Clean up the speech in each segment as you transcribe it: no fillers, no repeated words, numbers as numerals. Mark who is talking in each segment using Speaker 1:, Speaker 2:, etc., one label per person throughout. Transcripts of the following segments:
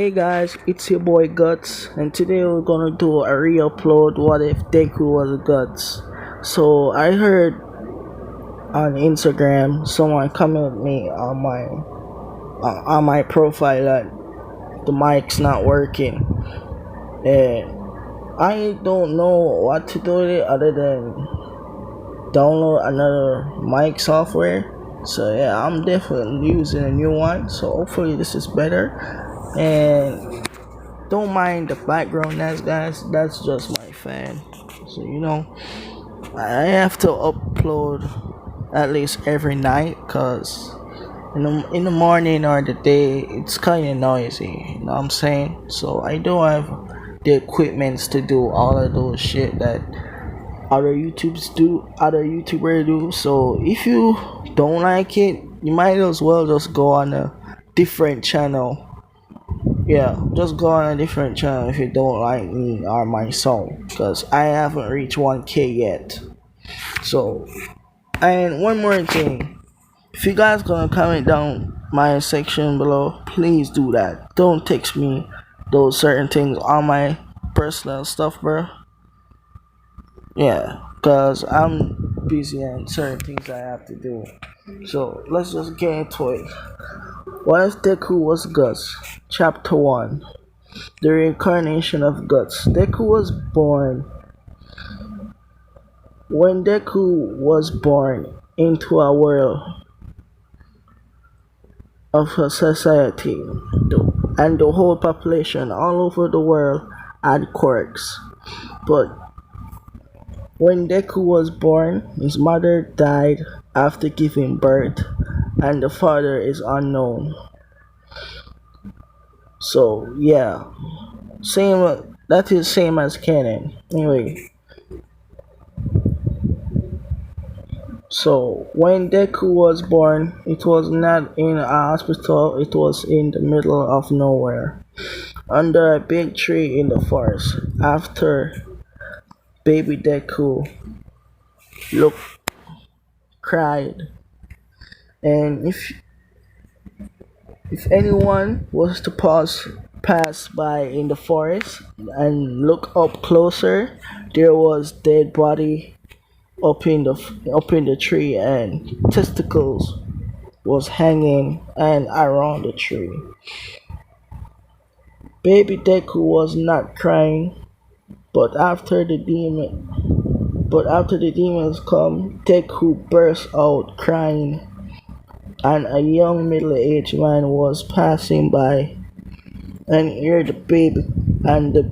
Speaker 1: Hey guys, it's your boy Guts, and today we're gonna do a re-upload. What if Deku was Guts? So I heard on Instagram someone comment me on my profile that the mic's not working, and I don't know what to do with it other than download another mic software. So yeah, I'm definitely using a new one. So hopefully this is better. And don't mind the background noise, guys. That's just my fan. So I have to upload at least every night, cause in the morning or the day it's kind of noisy. You know what I'm saying? So I don't have the equipments to do all of those shit that other YouTubers do. So if you don't like it, you might as well just go on a different channel. Yeah, just go on a different channel if you don't like me or my song, because I haven't reached 1K yet. So, and one more thing, if you guys gonna comment down my section below, please do that. Don't text me those certain things on my personal stuff, bro. Yeah, because I'm busy and certain things I have to do. So let's just get into it. What if Deku was Guts? Chapter 1. The reincarnation of Guts. Deku was born. When Deku was born into a world of a society, and the whole population all over the world had quirks. But when Deku was born, his mother died after giving birth, and the father is unknown. So yeah, same. That is same as canon. Anyway, so when Deku was born, it was not in a hospital, it was in the middle of nowhere, under a big tree in the forest. After baby Deku looked, cried, and if anyone was to pass by in the forest and look up closer, there was dead body up in the tree, and testicles was hanging and around the tree. Baby Deku was not crying, but after the demons come, Deku burst out crying, and a young middle-aged man was passing by and heard the baby and the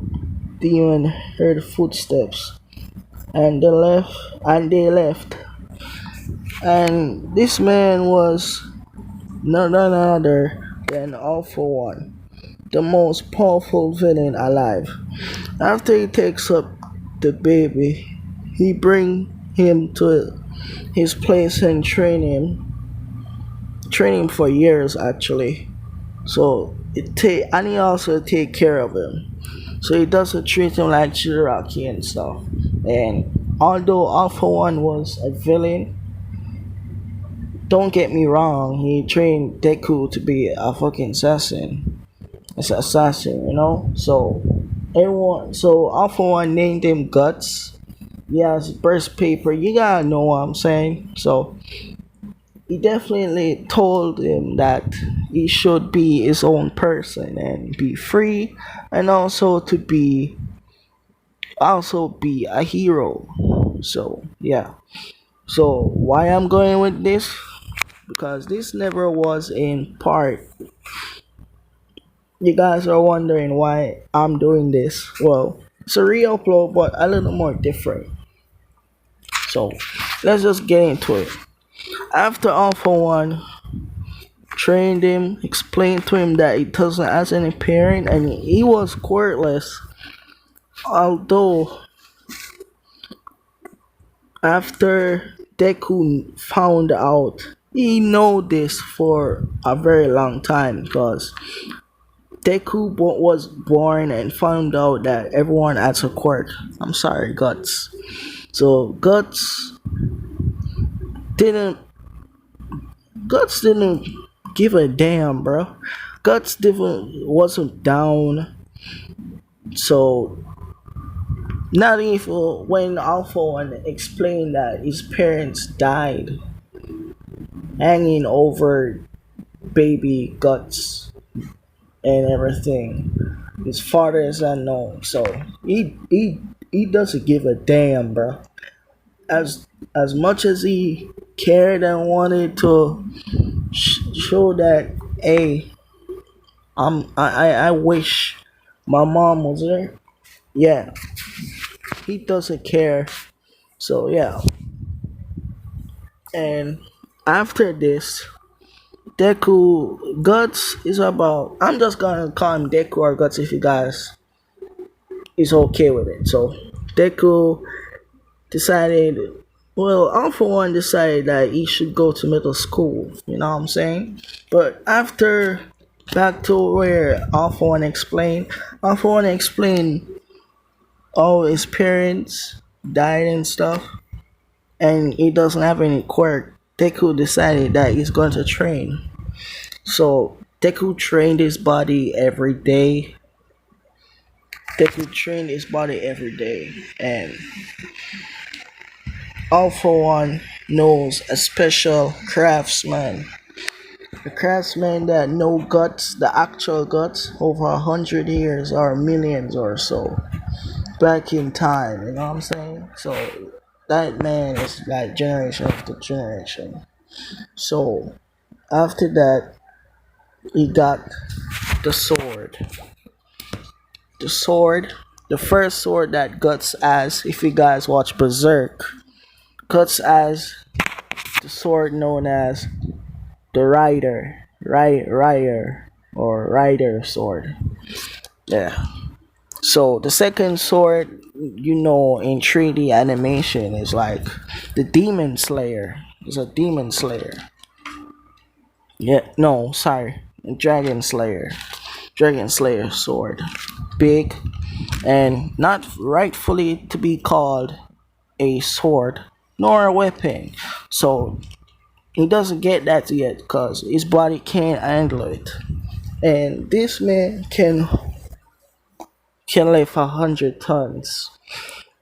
Speaker 1: demon heard footsteps, and they left. And this man was none other than Alpha One, the most powerful villain alive. After he takes up the baby, he bring him to his place and train him for years actually. So and he also take care of him. So he doesn't treat him like Shiraki and stuff. And although Alpha One was a villain, don't get me wrong, he trained Deku to be a fucking assassin. It's an assassin, you know? So Alpha One named him Guts. Yeah, his birth paper, you gotta know what I'm saying. So he definitely told him that he should be his own person and be free, and also be a hero. So yeah. So why I'm going with this? Because this never was in part. You guys are wondering why I'm doing this. Well, it's a re-upload, but a little more different. So let's just get into it. After Alpha One trained him, explained to him that he doesn't have any parent and he was quirkless. Although after Deku found out, he know this for a very long time, because Deku was born and found out that everyone has a quirk. I'm sorry, Guts. So didn't Guts didn't give a damn, bro. Guts didn't wasn't down, so not even when Alpha One explained that his parents died hanging over baby Guts and everything. His father is unknown, so he doesn't give a damn, bro. As much as he cared and wanted to show that, hey, I wish my mom was there. Yeah, he doesn't care. So yeah, and after this, Deku Guts is about. I'm just gonna call him Deku or Guts if you guys is okay with it. So Deku decided. Well, Alpha One decided that he should go to middle school. You know what I'm saying? But after back to where Alpha One explained all his parents died and stuff, and he doesn't have any quirk. Deku decided that he's going to train. So Deku trained his body every day. Deku trained his body every day, and Alpha One knows a special craftsman. A craftsman that know guts, the actual guts, over 100 years or millions or so back in time. You know what I'm saying? So that man is like generation after generation. So after that, he got the sword. The sword, the first sword that Guts has. If you guys watch Berserk, Guts has the sword known as the Rider sword. Yeah. So the second sword, in 3D animation is like the Demon Slayer. It's a Demon Slayer. Yeah, no, sorry, Dragon Slayer. Dragon Slayer sword, big and not rightfully to be called a sword nor a weapon. So he doesn't get that yet because his body can't handle it. And this man can lift 100 tons,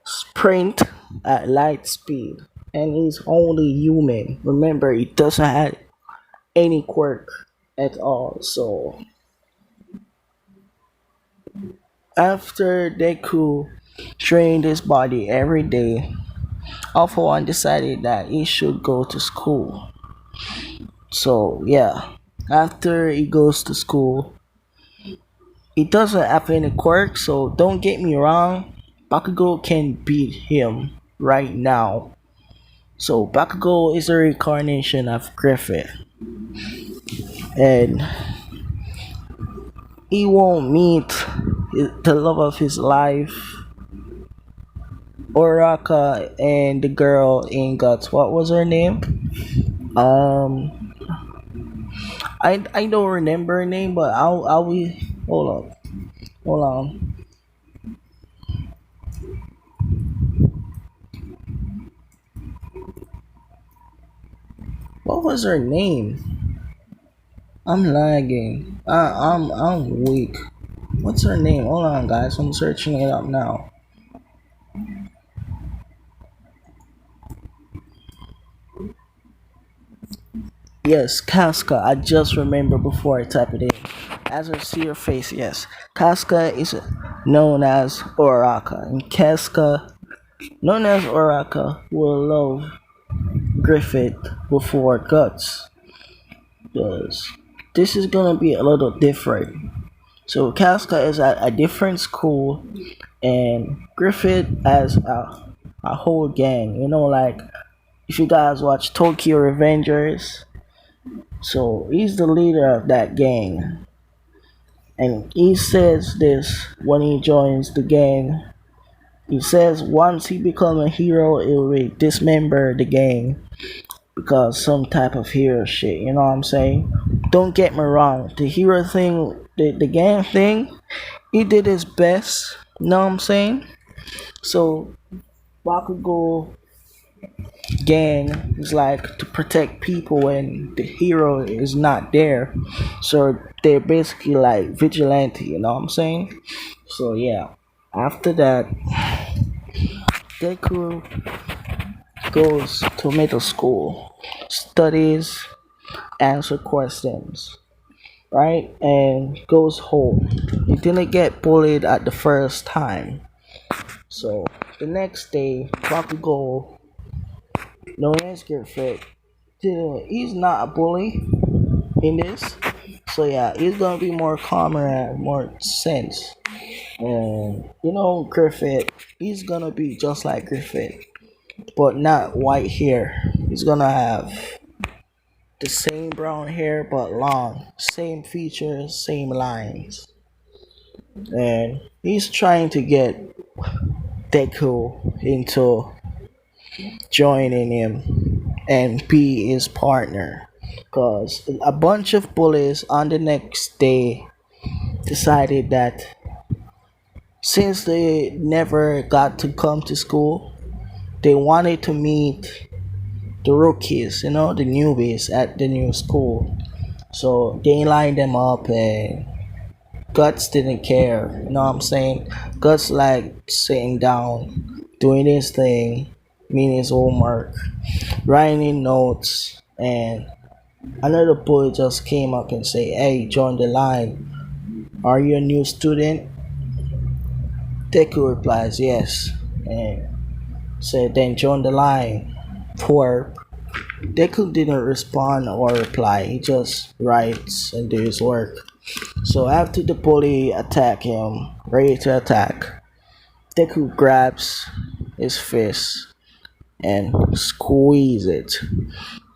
Speaker 1: sprint at light speed, and he's only human. Remember, he doesn't have any quirk at all. So after Deku trained his body every day, Alpha One decided that he should go to school. So yeah, after he goes to school, he doesn't have any quirks. So don't get me wrong, Bakugo can beat him right now. So Bakugo is a reincarnation of Griffith, and he won't meet the love of his life, Oraka, and the girl in Guts. What was her name? Um, I don't remember her name, but I'll be hold on. What was her name? I'm lagging. I'm weak. What's her name? Hold on, guys. I'm searching it up now. Yes, Casca. I just remember before I type it in. As I see her face, yes. Casca is known as Oraka, and Casca, known as Oraka, will love Griffith before Guts does. This is gonna be a little different. So Casca is at a different school, and Griffith has a whole gang. Like if you guys watch Tokyo Revengers, so he's the leader of that gang, and he says this when he joins the gang. He says once he become a hero, it will dismember the gang because some type of hero shit. You know what I'm saying? Don't get me wrong. The hero thing, the gang thing, he did his best. You know what I'm saying? So Bakugo gang is like to protect people when the hero is not there. So they're basically like vigilante, you know what I'm saying? So yeah. After that, Deku goes to middle school, studies, answer questions, right? And goes home. He didn't get bullied at the first time. So the next day, Bakugo, no his girlfriend, he's not a bully in this. So yeah, he's gonna be more calmer and more sense. And Griffith, he's gonna be just like Griffith, but not white hair. He's gonna have the same brown hair but long, same features, same lines. And he's trying to get Deku into joining him and be his partner. Because a bunch of bullies on the next day decided that since they never got to come to school, they wanted to meet the rookies, the newbies at the new school. So they lined them up and Guts didn't care. You know what I'm saying? Guts like sitting down, doing his thing, meaning his homework, writing notes, and another boy just came up and say, "Hey, join the line. Are you a new student?" Deku replies, "Yes," and said, "Then join the line." Poor Deku didn't respond or reply. He just writes and do his work. So after the bully attack him, ready to attack, Deku grabs his fist and squeeze it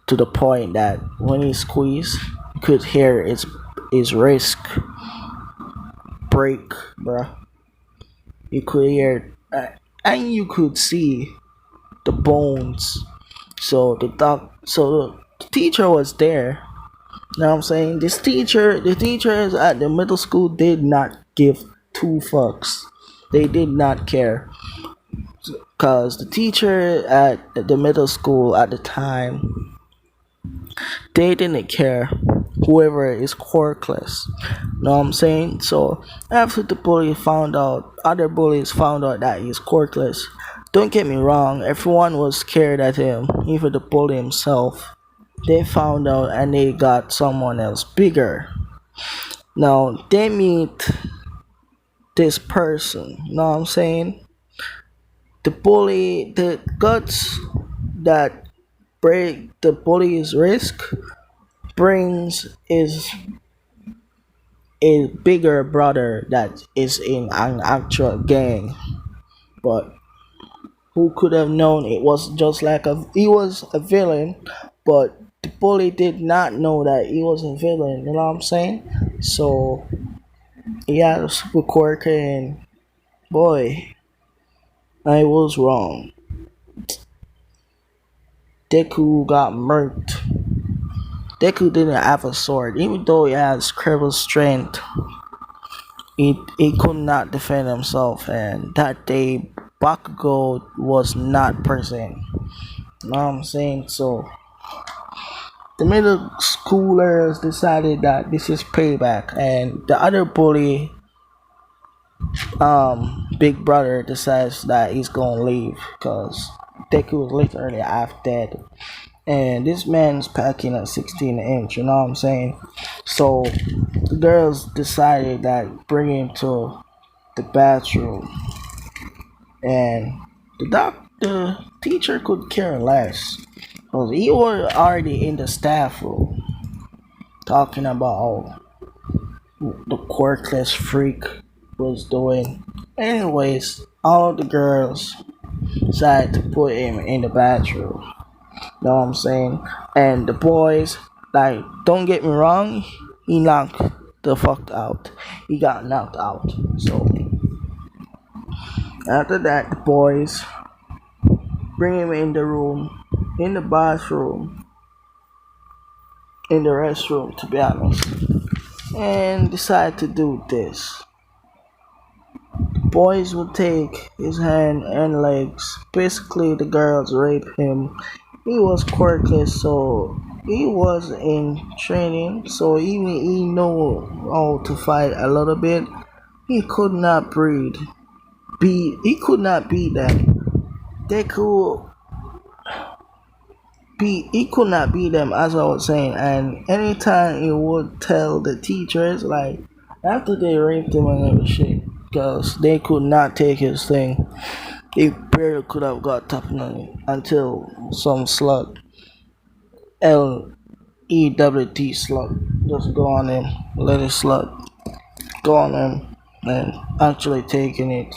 Speaker 1: to the point that when he squeezed, you could hear his wrist break, bruh. You could hear, and you could see the bones. So the teacher was there. You know what I'm saying? The teachers at the middle school did not give two fucks. They did not care. Cause the teacher at the middle school at the time, they didn't care. Whoever is quirkless. Know what I'm saying? So after the bully found out, other bullies found out that he's quirkless. Don't get me wrong, everyone was scared at him, even the bully himself. They found out and they got someone else bigger. Now they meet this person, you know what I'm saying? The bully, the guts that break the bully's risk brings is a bigger brother that is in an actual gang. But who could have known it was just like he was a villain, but the bully did not know that he was a villain, you know what I'm saying? So he had a super quirky and boy, I was wrong. Deku got murked. Deku didn't have a sword, even though he had incredible strength. He could not defend himself, and that day Bakugo was not present. You know what I'm saying? So the middle schoolers decided that this is payback, and the other bully, big brother, decides that he's gonna leave because Deku was literally half dead, and this man's packing a 16 inch. You know what I'm saying? So the girls decided that bring him to the bathroom, and the teacher could care less because he was already in the staff room talking about the quirkless freak was doing. Anyways, all of the girls decided to put him in the bathroom. Know what I'm saying? And the boys, like, don't get me wrong, he knocked the fuck out. He got knocked out. So after that, the boys bring him in the room, in the bathroom, in the restroom, to be honest, and decide to do this. Boys would take his hand and legs basically the girls raped him. He was quirky, so he was in training, so even he know how to fight a little bit. He could not he could not beat them. They could he could not beat them, as I was saying. And anytime he would tell the teachers, like after they raped him and everything, because they could not take his thing. They barely could have got top on it until some slut, LEWT slut, just go on him, let it slut go on him, and actually taking it,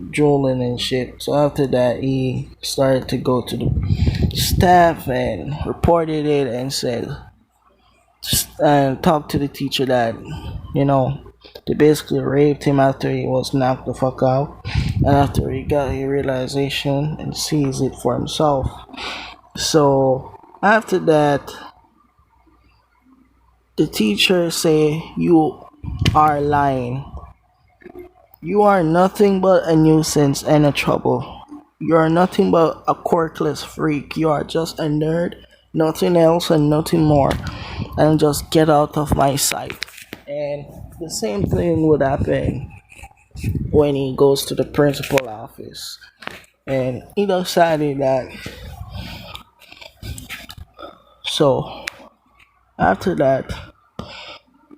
Speaker 1: drooling and shit. So after that, he started to go to the staff and reported it and said, and talked to the teacher that, you know, they basically raped him after he was knocked the fuck out. And after he got a realization and sees it for himself. So after that, the teacher say, you are lying. You are nothing but a nuisance and a trouble. You are nothing but a quirkless freak. You are just a nerd, nothing else and nothing more. And just get out of my sight. And the same thing would happen when he goes to the principal office. And he decided that, so after that,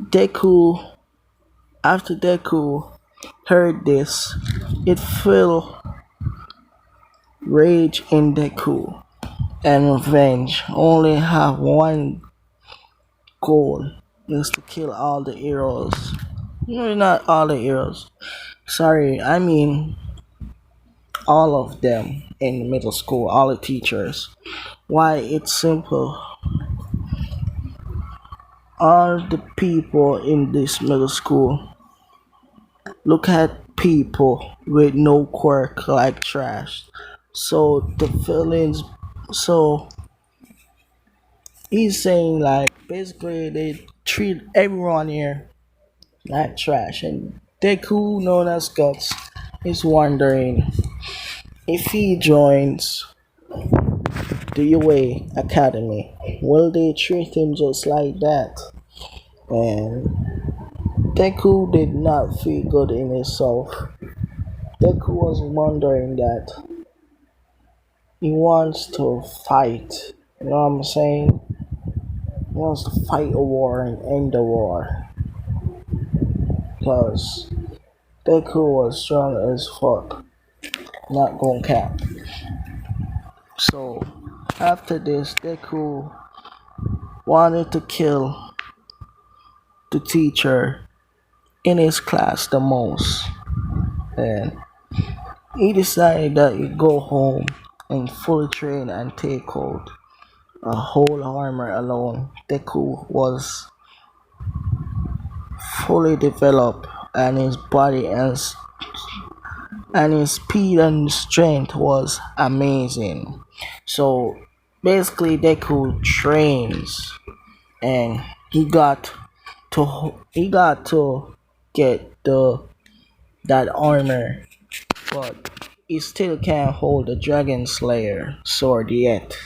Speaker 1: Deku, after Deku heard this, it filled rage in Deku and revenge. Only have one goal, is to kill all the heroes. No, not all the heroes. Sorry, I mean all of them in middle school, all the teachers. Why? It's simple. All the people in this middle school look at people with no quirk like trash. So the feelings, so he's saying like basically they treat everyone here like trash, and Deku, known as Guts, is wondering if he joins the UA Academy, will they treat him just like that? And Deku did not feel good in himself. Deku was wondering that he wants to fight. You know what I'm saying? He wants to fight a war and end the war. Because Deku was strong as fuck. Not gonna cap. So after this, Deku wanted to kill the teacher in his class the most. And he decided that he'd go home and fully train and take hold. A whole armor alone. Deku was fully developed, and his body and his speed and strength was amazing. So basically Deku trains, and he got to get the that armor, but he still can't hold the Dragon Slayer sword yet.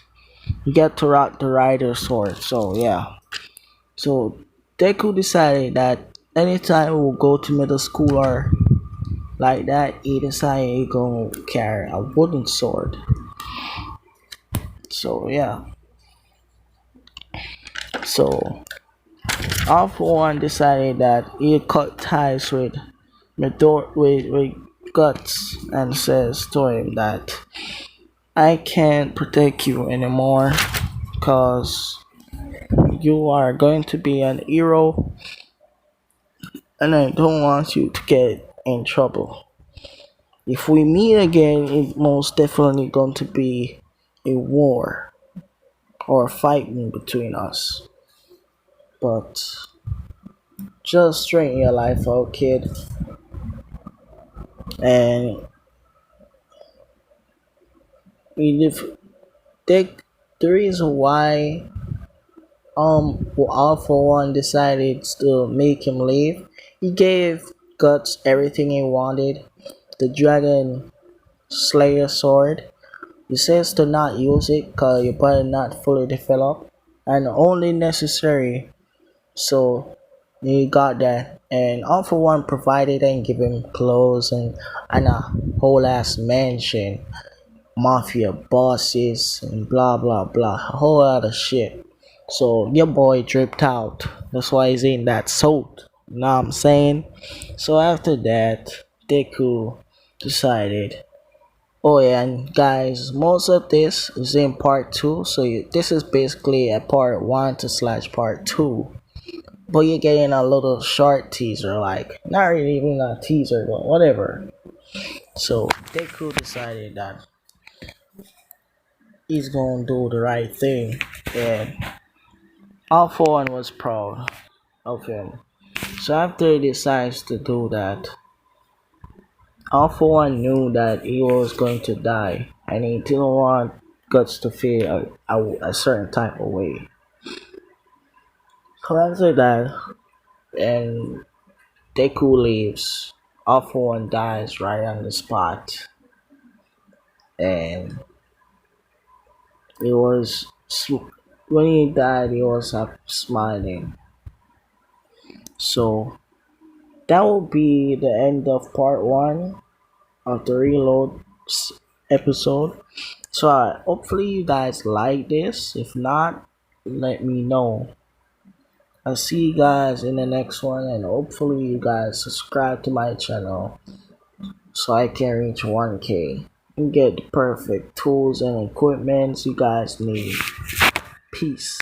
Speaker 1: He got to rock the Rider sword, so yeah. So Deku decided that anytime we'll go to middle school or like that, he decided he gonna carry a wooden sword. So yeah. So All for One decided that he cut ties with with Guts and says to him that I can't protect you anymore because you are going to be an hero and I don't want you to get in trouble. If we meet again, it's most definitely going to be a war or fighting between us. But just straighten your life out, kid. And if they, the reason why All for One decided to make him leave, he gave Guts everything he wanted. The dragon Slayer sword. He says to not use it because your body not fully developed and only necessary. So he got that. And All for One provided and give him clothes and a whole ass mansion, mafia bosses and blah blah blah, a whole lot of shit. So your boy dripped out. That's why he's in that suit. You know what I'm saying? So after that, Deku decided, oh yeah, and guys, most of this is in part two. So this is basically a part one to slash part two. But you're getting a little short teaser, like not really even a teaser, but whatever. So Deku decided that he's gonna do the right thing, and All for One was proud of him. So after he decides to do that, All for One knew that he was going to die, and he didn't want Guts to feel a certain type of way. So after that, and Deku leaves, All for One dies right on the spot, and he was when he died, he was smiling. So that will be the end of part one of the Reload episode. So hopefully you guys like this. If not, let me know. I'll see you guys in the next one, and hopefully you guys subscribe to my channel so I can reach 1K and get the perfect tools and equipments you guys need. Peace.